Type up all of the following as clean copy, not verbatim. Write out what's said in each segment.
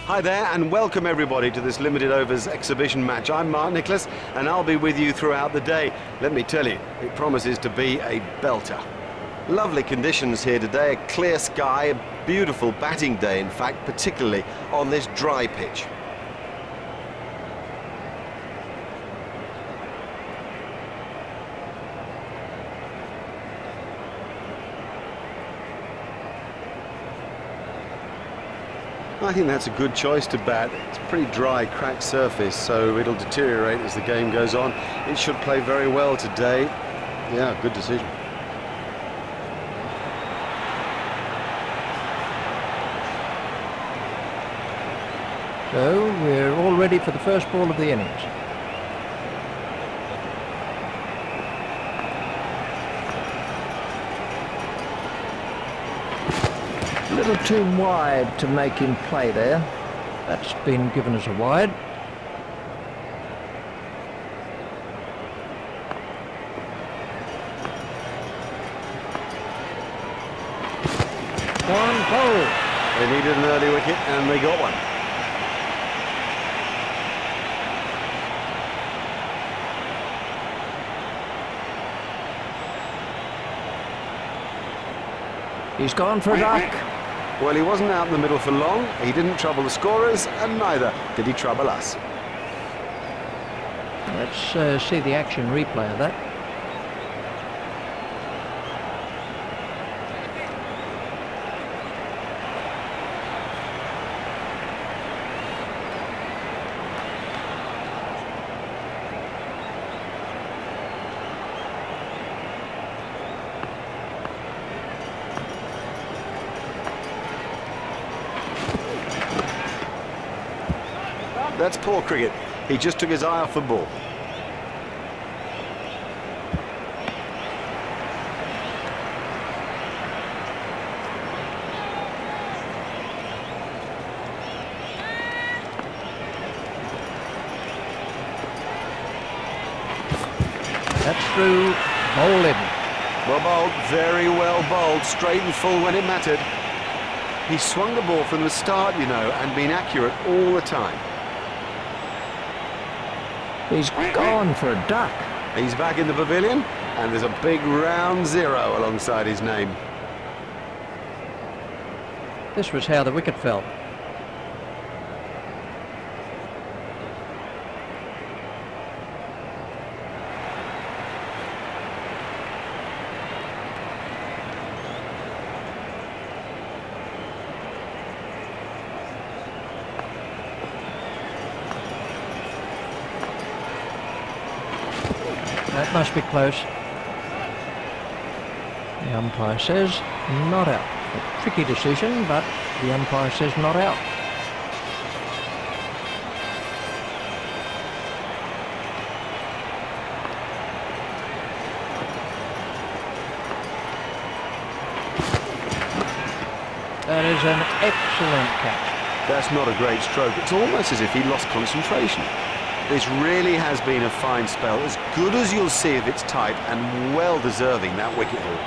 Hi there and welcome everybody to this limited overs exhibition match. I'm Mark Nicholas and I'll be with you throughout the day. Let me tell you, it promises to be a belter. Lovely conditions here today, a clear sky, a beautiful batting day in fact, particularly on this dry pitch. I think that's a good choice to bat. It's a pretty dry, cracked surface, so it'll deteriorate as the game goes on. It should play very well today. Yeah, good decision. So we're all ready for the first ball of the innings. A little too wide to make him play there. That's been given as a wide. Gone, goal. They needed an early wicket and they got one. He's gone for a duck. Well, he wasn't out in the middle for long. He didn't trouble the scorers, and neither did he trouble us. Let's see the action replay of that. That's poor cricket. He just took his eye off the ball. That's through, bowled in. Well bowled, very well bowled, straight and full when it mattered. He swung the ball from the start, you know, and been accurate all the time. He's gone for a duck. He's back in the pavilion, and there's a big round 0 alongside his name. This was how the wicket fell. That must be close. The umpire says not out. A tricky decision, but the umpire says not out. That is an excellent catch. That's not a great stroke. It's almost as if he lost concentration. This really has been a fine spell, as good as you'll see of its type, and well deserving that wicket haul.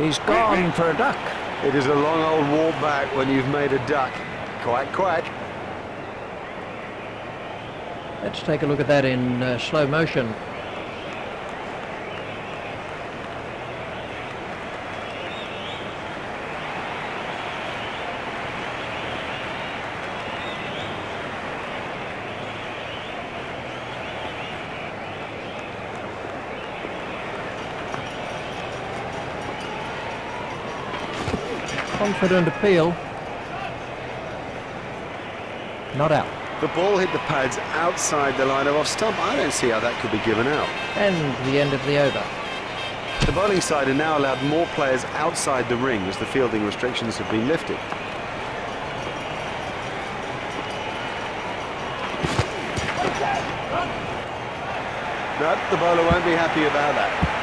He's gone for a duck. It is a long old walk back when you've made a duck. Quack, quack. Let's take a look at that in slow motion. Confident appeal. Not out. The ball hit the pads outside the line of off stump. I don't see how that could be given out. And the end of the over. The bowling side are now allowed more players outside the ring as the fielding restrictions have been lifted. No, the bowler won't be happy about that.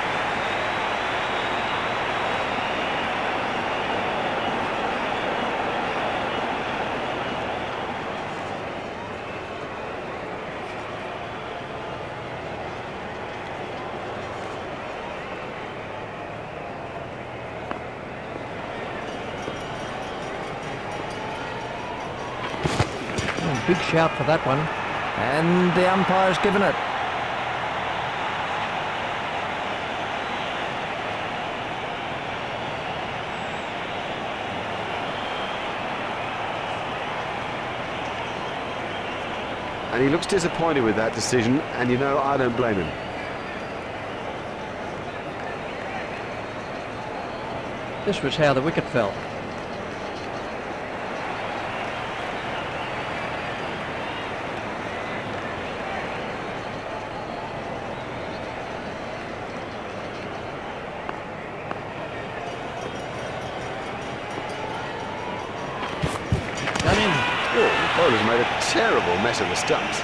big shout for that one. And the umpire's given it. And he looks disappointed with that decision, and you know, I don't blame him. This was how the wicket fell. Done in. Oh, the bowler's made a terrible mess of the stumps.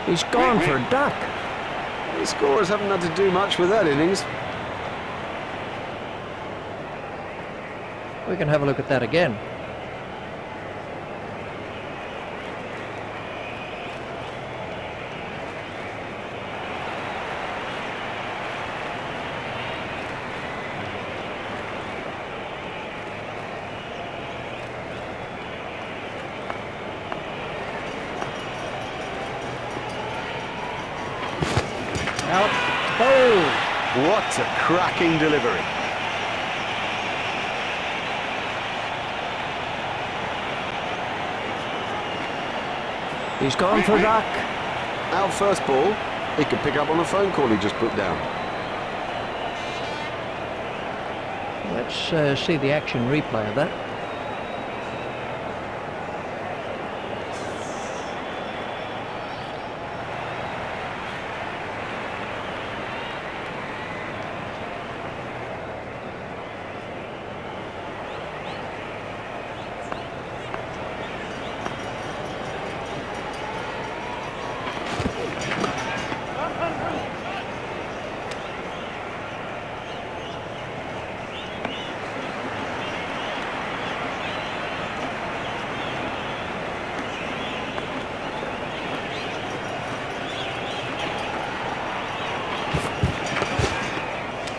He's gone for a duck. The scorers haven't had to do much with that innings. We can have a look at that again. Out. Oh! What a cracking delivery. He's gone for a duck. Out first ball, he could pick up on a phone call he just put down. Let's see the action replay of that.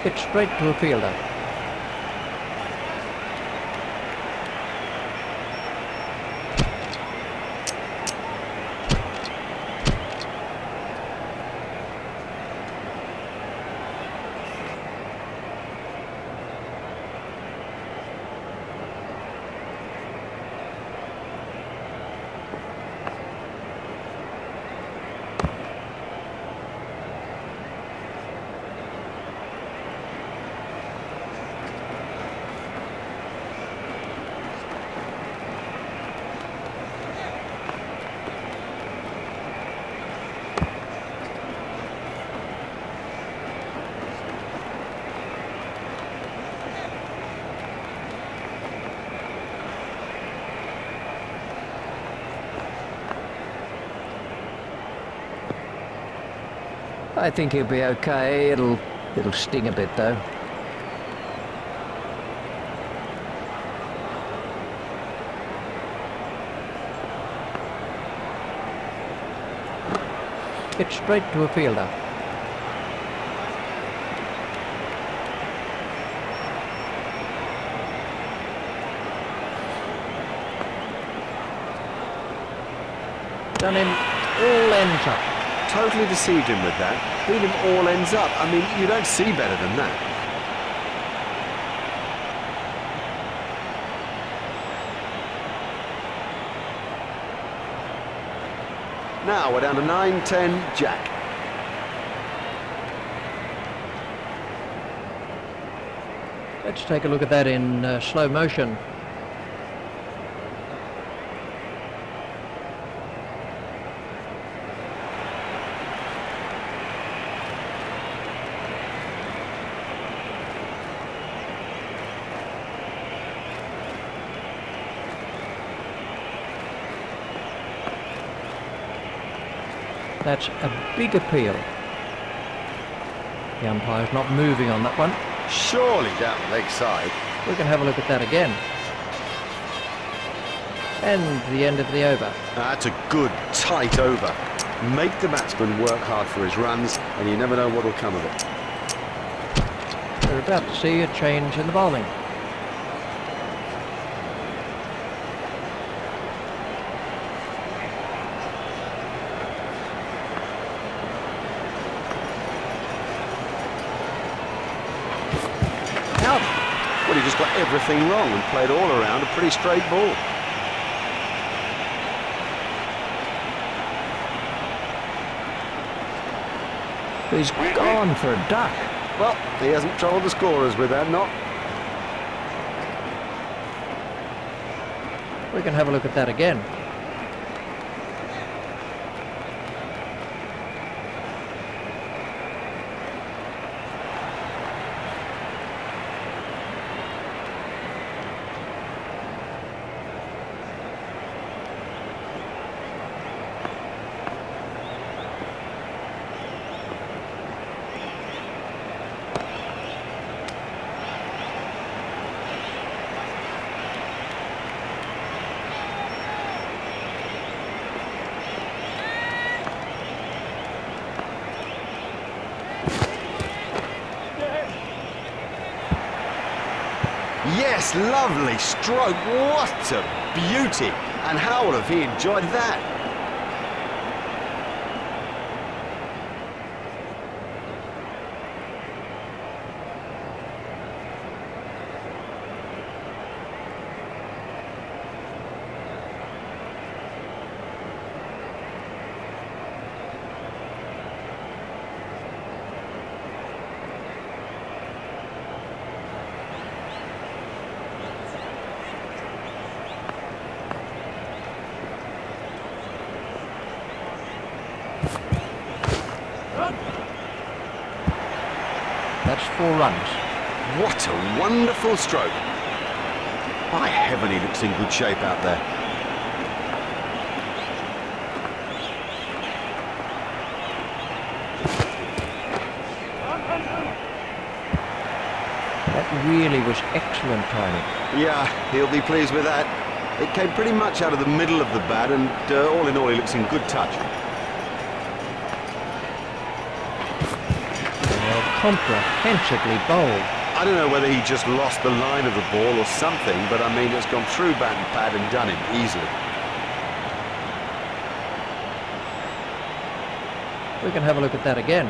Hit straight to a fielder. I think he'll be okay. It'll sting a bit though. Hit straight to a fielder. Done him. All ends up. Totally deceived him with that. Beat him all ends up. I mean, you don't see better than that. Now we're down to 9-10, Jack. Let's take a look at that in slow motion. That's a big appeal. The umpire's not moving on that one. Surely down the leg side. We can have a look at that again. And the end of the over. That's a good, tight over. Make the batsman work hard for his runs, and you never know what will come of it. We're about to see a change in the bowling. Out. Well, he just got everything wrong and played all around a pretty straight ball. He's gone for a duck. Well, he hasn't troubled the scorers with that, not. We can have a look at that again. Yes, lovely stroke. What a beauty. And how would have he enjoyed that? That's 4 runs. What a wonderful stroke. By heaven, he looks in good shape out there. That really was excellent timing. Yeah, he'll be pleased with that. It came pretty much out of the middle of the bat, and all in all, he looks in good touch. Comprehensively bowled. I don't know whether he just lost the line of the ball or something, but I mean, it's gone through bat and pad and done him easily. We can have a look at that again.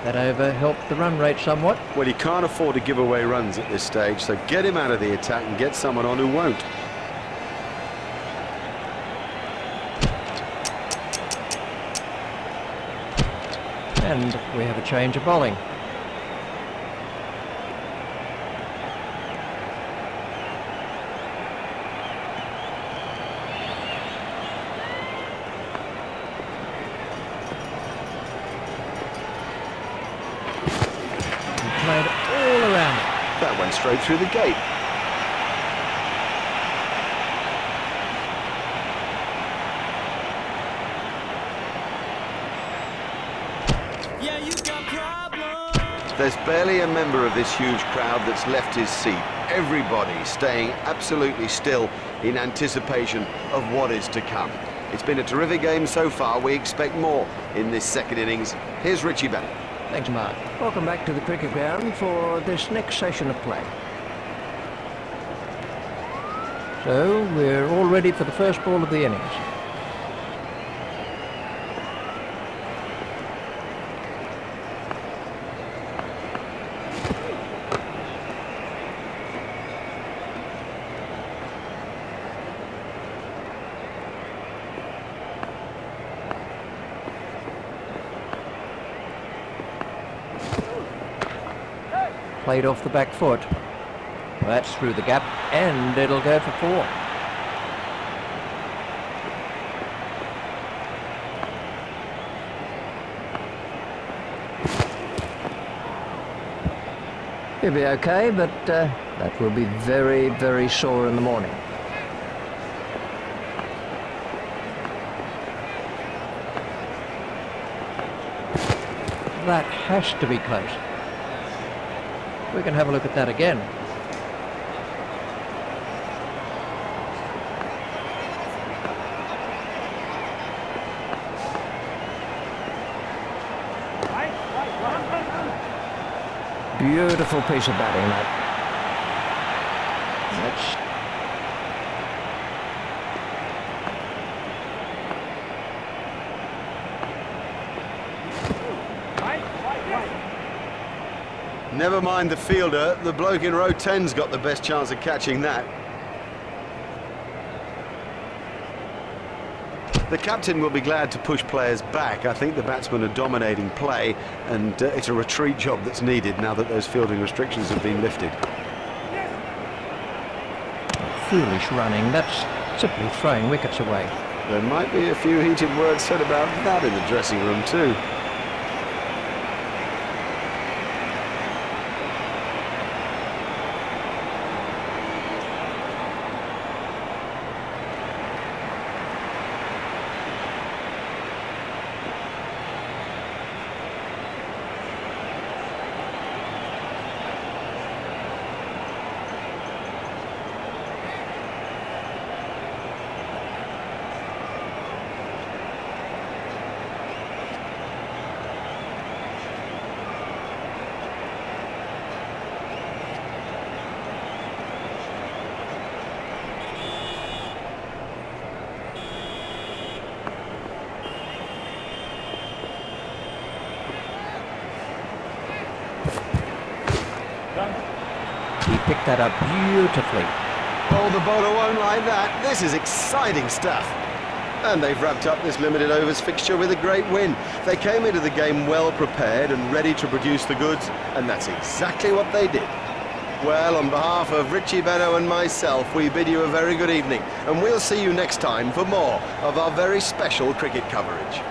That over helped the run rate somewhat. Well, he can't afford to give away runs at this stage, so get him out of the attack and get someone on who won't. And we have a change of bowling. He played all around it. That went straight through the gate. There's barely a member of this huge crowd that's left his seat. Everybody staying absolutely still in anticipation of what is to come. It's been a terrific game so far. We expect more in this second innings. Here's Richie Bennett. Thanks, Mark. Welcome back to the cricket ground for this next session of play. So we're all ready for the first ball of the innings. Played off the back foot. That's through the gap, and it'll go for 4. He'll be okay, but that will be very, very sore in the morning. That has to be close. We can have a look at that again. Beautiful piece of batting, that. That's... Never mind the fielder, the bloke in row 10's got the best chance of catching that. The captain will be glad to push players back. I think the batsmen are dominating play, and it's a retreat job that's needed now that those fielding restrictions have been lifted. Foolish running. That's simply throwing wickets away. There might be a few heated words said about that in the dressing room too. He picked that up beautifully. Oh, the bowler won't like that. This is exciting stuff. And they've wrapped up this limited overs fixture with a great win. They came into the game well prepared and ready to produce the goods, and that's exactly what they did. Well, on behalf of Richie Benno and myself, we bid you a very good evening, and we'll see you next time for more of our very special cricket coverage.